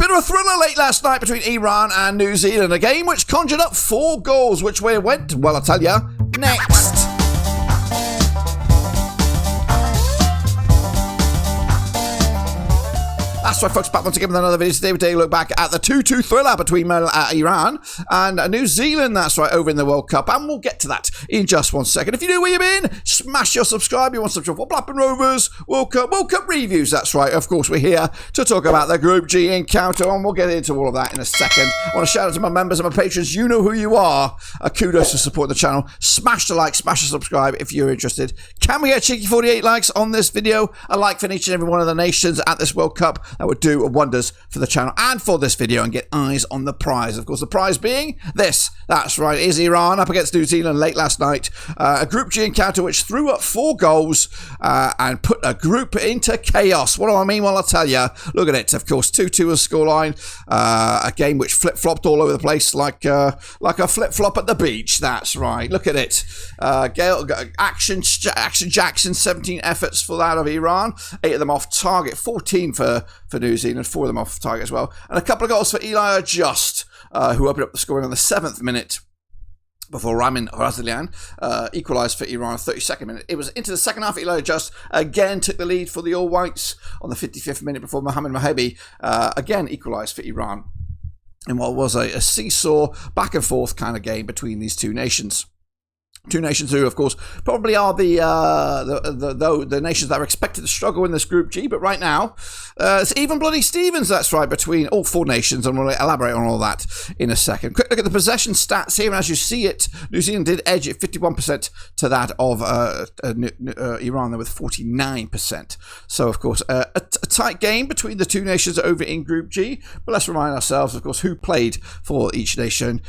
Bit of a thriller late last night between Iran and New Zealand. A game which conjured up 4 goals. Which way it went? Well, I'll tell you next. That's right, folks, back once again with another video today. Today we look back at the 2-2 thriller between Iran and New Zealand. That's right, over in the World Cup. And we'll get to that in just one second. If you know where you've been, smash your subscribe. You want some for Blackburn Rovers World Cup reviews. That's right. Of course, we're here to talk about the Group G encounter, and we'll get into all of that in a second. I want to shout out to my members and my patrons. You know who you are. Kudos for supporting the channel. Smash the like, smash the subscribe if you're interested. Can we get cheeky 48 likes on this video? A like for each and every one of the nations at this World Cup. That would do wonders for the channel and for this video, and get eyes on the prize. Of course, the prize being this. That's right, is Iran up against New Zealand late last night. A Group G encounter which threw up 4 goals and put a group into chaos. What do I mean? Well, I'll tell you. Look at it. Of course, 2-2 was scoreline. A game which flip-flopped all over the place like a flip-flop at the beach. That's right. Look at it. Action Jackson, 17 efforts for that of Iran. 8 of them off target. 14 for New Zealand, 4 of them off target as well. And a couple of goals for Eli Just, who opened up the scoring on the 7th minute before Ramin Razalian equalised for Iran on the 32nd minute. It was into the second half. Eli Just again took the lead for the All Whites on the 55th minute before Mohamed Mohabi again equalised for Iran in what was a seesaw, back and forth kind of game between these two nations. Two nations who, of course, probably are the nations that are expected to struggle in this Group G. But right now, it's even bloody Stevens, that's right, between all 4 nations. And we'll elaborate on all that in a second. Quick look at the possession stats here. And as you see it, New Zealand did edge it 51% to that of Iran there with 49%. So, of course, a tight game between the 2 nations over in Group G. But let's remind ourselves, of course, who played for each nation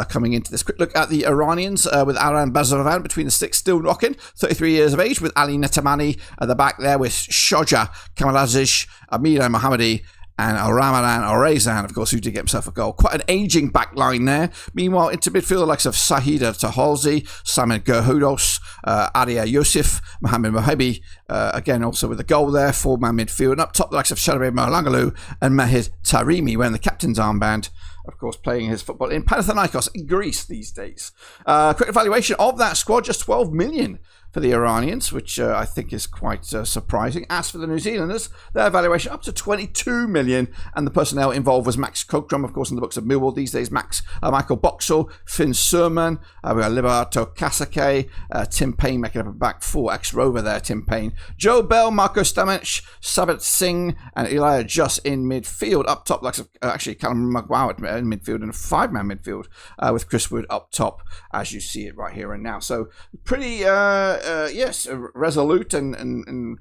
coming into this. Quick look at the Iranians with Aran Bazaravan between the sticks, still rocking, 33 years of age, with Ali Netamani at the back there with Shoja Kamalazish, Amir Mohammadi, and Ramadan Orezan, of course, who did get himself a goal. Quite an aging back line there. Meanwhile, into midfield, the likes of Sahida Tahalzi, Simon Gerhudos, Aria Yosef, Mohamed Mohabi, again, also with a goal there, 4-man midfield. And up top, the likes of Shalabi Malangalu and Mahid Tarimi, wearing the captain's armband. Of course, playing his football in Panathinaikos in Greece these days. Quick evaluation of that squad, just 12 million for the Iranians, which I think is quite surprising. As for the New Zealanders, their evaluation up to 22 million, and the personnel involved was Max Kokram, of course, in the books of Millwall these days, Michael Boxall, Finn Surman, we got Liberato Kasake, Tim Payne making up a back 4, ex-Rover there, Tim Payne, Joe Bell, Marco Stamich, Sabat Singh, and Elijah Just in midfield. Up top, like actually Callum McGowan in midfield, and a 5-man midfield with Chris Wood up top, as you see it right here and now. So pretty yes, resolute and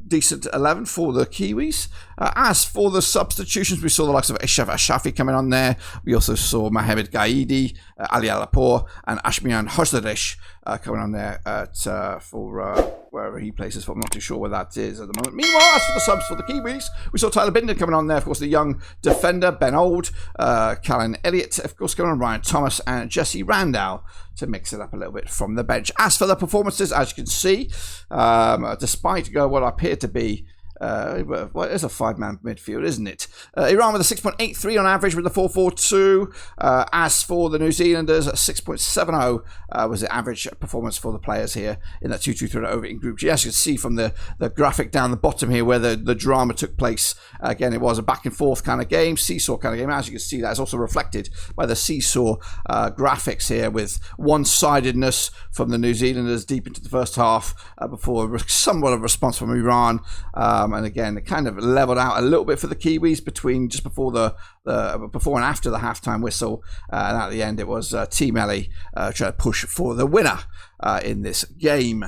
decent 11 for the Kiwis. As for the substitutions, we saw the likes of Ishaf Ashafi coming on there. We also saw Mohamed Gaidi, Ali Alapour, and Ashmian Hosdarish coming on there for wherever he plays his foot. I'm not too sure where that is at the moment. Meanwhile, as for the subs for the Kiwis, we saw Tyler Binden coming on there. Of course, the young defender, Ben Old, Callan Elliott, of course, coming on, Ryan Thomas, and Jesse Randall to mix it up a little bit from the bench. As for the performances, as you can see, despite what appeared to be well, it is a 5-man midfield, isn't it? Iran with a 6.83 on average with the 4-4-2. As for the New Zealanders, 6.70 was the average performance for the players here in that 2-2 thriller over in Group G. As you can see from the graphic down the bottom here where the drama took place, again, it was a back and forth kind of game, seesaw kind of game. As you can see, that is also reflected by the seesaw graphics here with one-sidedness from the New Zealanders deep into the first half before somewhat of a response from Iran. And again, it kind of leveled out a little bit for the Kiwis between just before before and after the halftime whistle, and at the end it was Team Ellie trying to push for the winner in this game.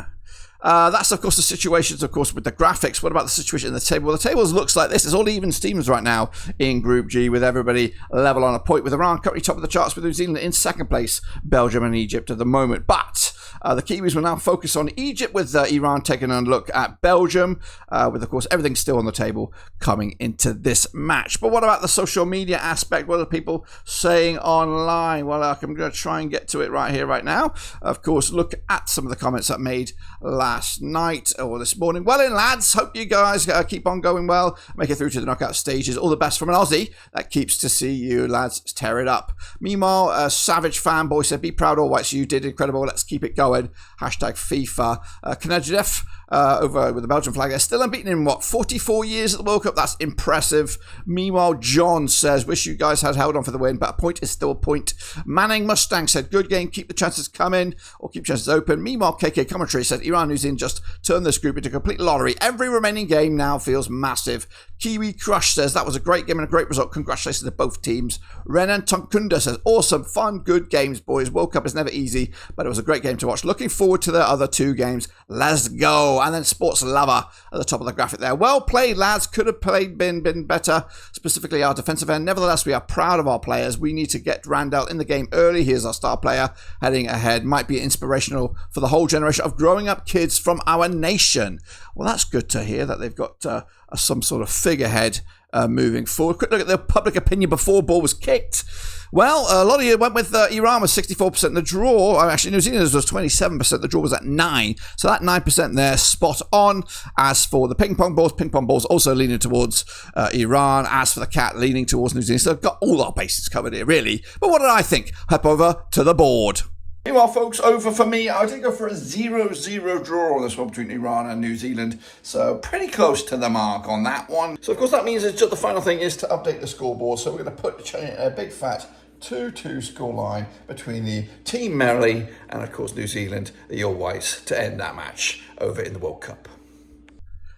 That's, of course, the situations, of course, with the graphics. What about the situation in the table? Well, the table looks like this. It's all even Stevens right now in Group G, with everybody level on a point, with Iran currently top of the charts, with New Zealand in second place, Belgium and Egypt at the moment. But the Kiwis will now focus on Egypt, with Iran taking a look at Belgium, with, of course, everything still on the table coming into this match. But what about the social media aspect? What are people saying online? Well, I'm going to try and get to it right here, right now. Of course, look at some of the comments that made last last night or this morning. Well in, lads. Hope you guys keep on going well. Make it through to the knockout stages. All the best from an Aussie. That keeps to see you, lads. Tear it up. Meanwhile, Savage Fanboy said, be proud, all whites. You did incredible. Let's keep it going. Hashtag FIFA. Kanajef over with the Belgian flag. They're still unbeaten in, 44 years at the World Cup? That's impressive. Meanwhile, John says, wish you guys had held on for the win, but a point is still a point. Manning Mustang said, good game. Keep the chances coming, or keep chances open. Meanwhile, KK Commentary said, Iran, New Zealand just turned this group into a complete lottery. Every remaining game now feels massive. Kiwi Crush says, that was a great game and a great result. Congratulations to both teams. Renan Tonkunda says, awesome, fun, good games, boys. World Cup is never easy, but it was a great game to watch. Looking forward to the other two games. Let's go. And then Sports Lover at the top of the graphic there. Well played, lads. Could have been better, specifically our defensive end. Nevertheless, we are proud of our players. We need to get Randall in the game early. Here's our star player heading ahead. Might be inspirational for the whole generation of growing up kids from our nation. Well, that's good to hear that they've got some sort of figurehead moving forward. Quick look at the public opinion before ball was kicked. Well, a lot of you went with Iran was 64%. The draw, actually New Zealand's was 27%. The draw was at 9%. So that 9% there, spot on. As for the ping pong balls also leaning towards Iran. As for the cat, leaning towards New Zealand. So I've got all our bases covered here, really. But what did I think? Hop over to the board. Meanwhile, folks, over for me. I did go for a 0-0 draw on this one between Iran and New Zealand. So pretty close to the mark on that one. So, of course, that means it's just the final thing is to update the scoreboard. So we're going to put a big fat 2-2 scoreline between the Team Merrily and, of course, New Zealand, the All Whites, to end that match over in the World Cup.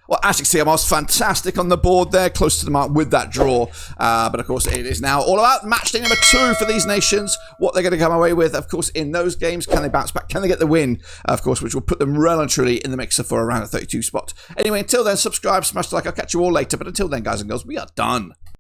Well, as you can see, I was fantastic on the board there, close to the mark with that draw. But, of course, it is now all about match day number 2 for these nations. What they're going to come away with, of course, in those games. Can they bounce back? Can they get the win? Of course, which will put them well and truly in the mixer for around a 32 spot. Anyway, until then, subscribe, smash the like. I'll catch you all later. But until then, guys and girls, we are done.